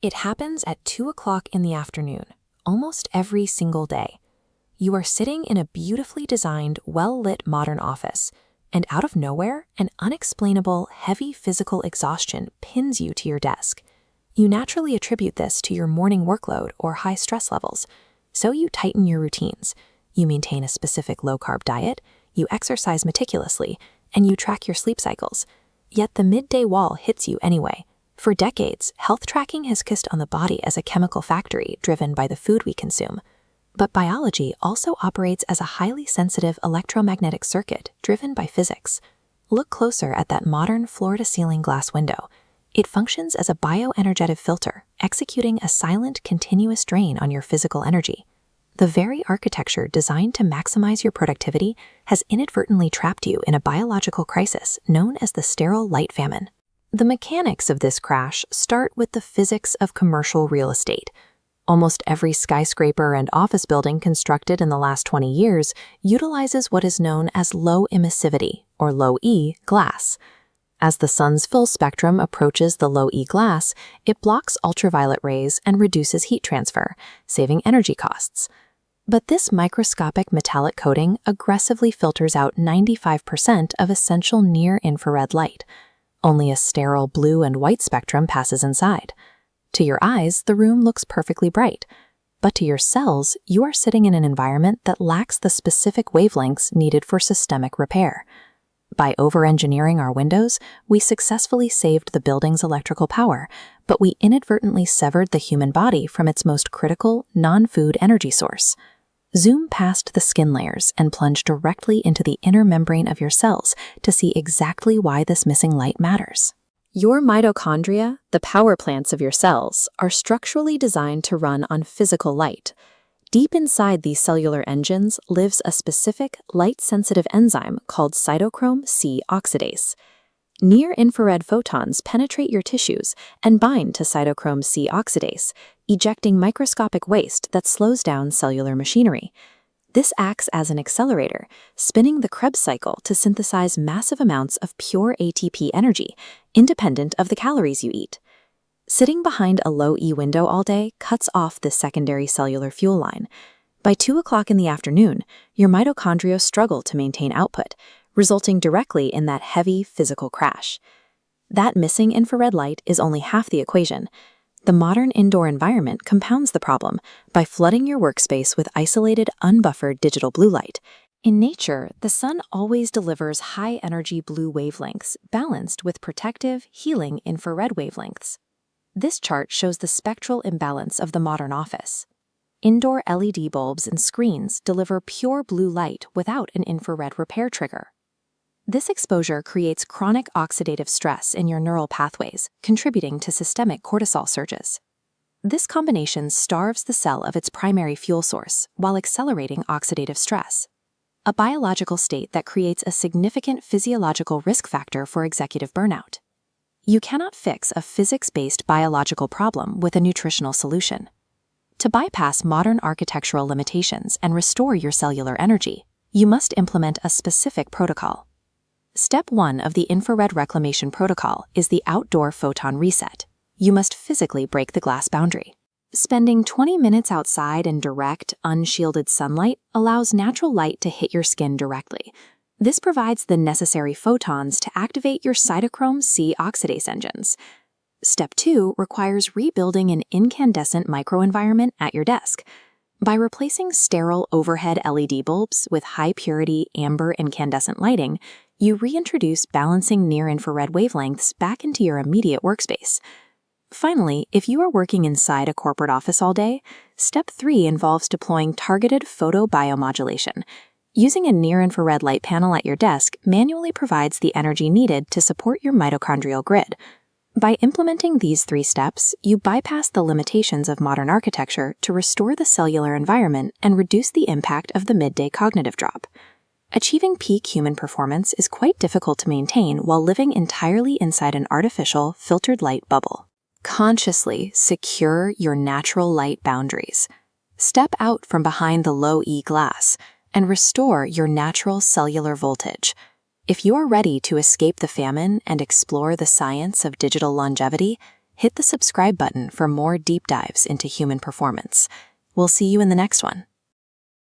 It happens at 2 o'clock in the afternoon, almost every single day. You are sitting in a beautifully designed, well-lit modern office, and out of nowhere, an unexplainable, heavy physical exhaustion pins you to your desk. You naturally attribute this to your morning workload or high stress levels, so you tighten your routines. You maintain a specific low-carb diet, you exercise meticulously, and you track your sleep cycles. Yet the midday wall hits you anyway. For decades, health tracking has kissed on the body as a chemical factory driven by the food we consume. But biology also operates as a highly sensitive electromagnetic circuit driven by physics. Look closer at that modern floor-to-ceiling glass window. It functions as a bioenergetic filter, executing a silent, continuous drain on your physical energy. The very architecture designed to maximize your productivity has inadvertently trapped you in a biological crisis known as the sterile light famine. The mechanics of this crash start with the physics of commercial real estate. Almost every skyscraper and office building constructed in the last 20 years utilizes what is known as low-emissivity, or low-E, glass. As the sun's full spectrum approaches the low-E glass, it blocks ultraviolet rays and reduces heat transfer, saving energy costs. But this microscopic metallic coating aggressively filters out 95% of essential near-infrared light. Only a sterile blue and white spectrum passes inside. To your eyes, the room looks perfectly bright, but to your cells, you are sitting in an environment that lacks the specific wavelengths needed for systemic repair. By over-engineering our windows, we successfully saved the building's electrical power, but we inadvertently severed the human body from its most critical, non-food energy source. Zoom past the skin layers and plunge directly into the inner membrane of your cells to see exactly why this missing light matters. Your mitochondria, the power plants of your cells, are structurally designed to run on physical light. Deep inside these cellular engines lives a specific light-sensitive enzyme called Cytochrome C Oxidase. Near-infrared photons penetrate your tissues and bind to Cytochrome C Oxidase, ejecting microscopic waste that slows down cellular machinery. This acts as an accelerator, spinning the Krebs cycle to synthesize massive amounts of pure ATP energy, independent of the calories you eat. Sitting behind a low-E window all day cuts off this secondary cellular fuel line. By 2 o'clock in the afternoon, your mitochondria struggle to maintain output, resulting directly in that heavy physical crash. That missing infrared light is only half the equation. The modern indoor environment compounds the problem by flooding your workspace with isolated, unbuffered digital blue light. In nature, the sun always delivers high-energy blue wavelengths balanced with protective, healing infrared wavelengths. This chart shows the spectral imbalance of the modern office. Indoor LED bulbs and screens deliver pure blue light without an infrared repair trigger. This exposure creates chronic oxidative stress in your neural pathways, contributing to systemic cortisol surges. This combination starves the cell of its primary fuel source while accelerating oxidative stress, a biological state that creates a significant physiological risk factor for executive burnout. You cannot fix a physics-based biological problem with a nutritional solution. To bypass modern architectural limitations and restore your cellular energy, you must implement a specific protocol. Step 1 of the infrared reclamation protocol is the outdoor photon reset. You must physically break the glass boundary. Spending 20 minutes outside in direct, unshielded sunlight allows natural light to hit your skin directly. This provides the necessary photons to activate your Cytochrome C Oxidase engines. Step 2 requires rebuilding an incandescent microenvironment at your desk. By replacing sterile overhead LED bulbs with high-purity amber incandescent lighting, you reintroduce balancing near-infrared wavelengths back into your immediate workspace. Finally, if you are working inside a corporate office all day, Step 3 involves deploying targeted photobiomodulation. Using a near-infrared light panel at your desk manually provides the energy needed to support your mitochondrial grid. By implementing these 3 steps, you bypass the limitations of modern architecture to restore the cellular environment and reduce the impact of the midday cognitive drop. Achieving peak human performance is quite difficult to maintain while living entirely inside an artificial, filtered light bubble. Consciously secure your natural light boundaries. Step out from behind the low-E glass and restore your natural cellular voltage. If you are ready to escape the famine and explore the science of digital longevity, hit the subscribe button for more deep dives into human performance. We'll see you in the next one.